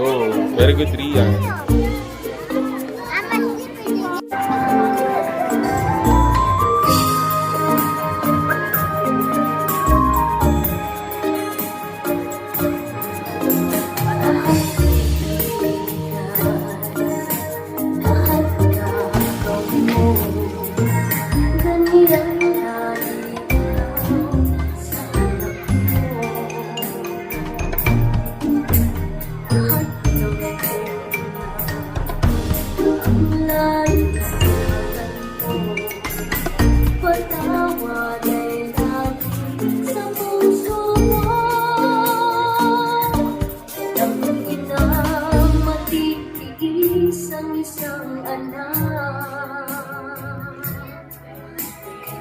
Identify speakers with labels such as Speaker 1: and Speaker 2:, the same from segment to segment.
Speaker 1: Oh, very good, Ria.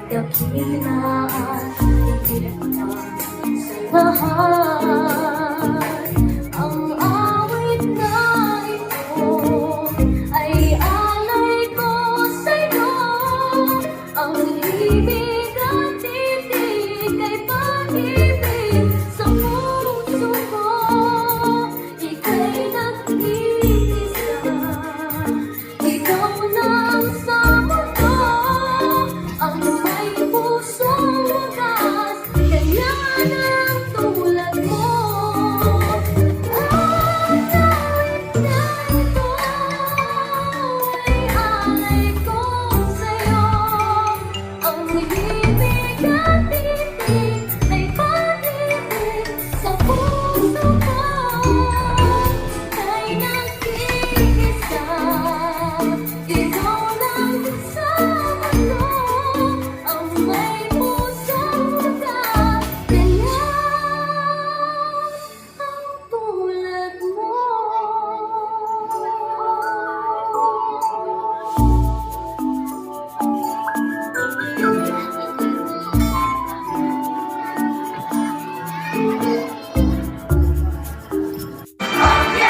Speaker 2: Dakilaan, higit pa sa lahat. Ang awit na ito ay alay ko sa'yo. Ang ibig at titig ay pag-ibig sa puso ko. Ika'y nag-iisa, ikaw lang sa mundo. Ang may pusong wagas, kaya ng tulad mo. Ang awit na ito ay alay ko sa'yo. Ang ibig at titig ay pag-ibig sa puso ko. Ika'y nag-iisa, ikaw lang sa mundo. Ang may pusong wagas, kaya ang tulad mo.
Speaker 1: Okay.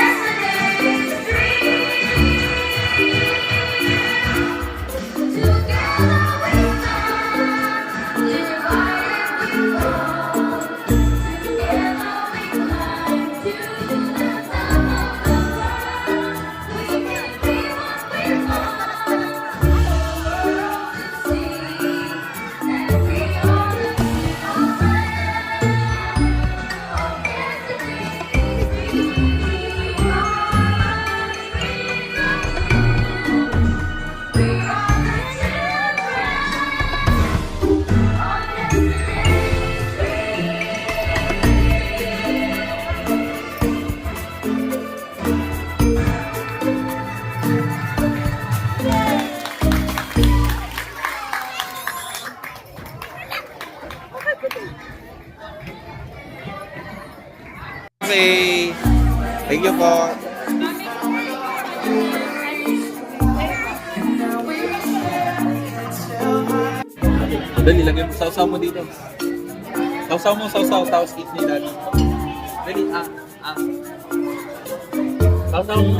Speaker 1: Thank you po. Dali, lagay mo. Sausaw mo dito. Sausaw mo, sausaw. Tapos eat ni daddy. Dali, Sausaw mo.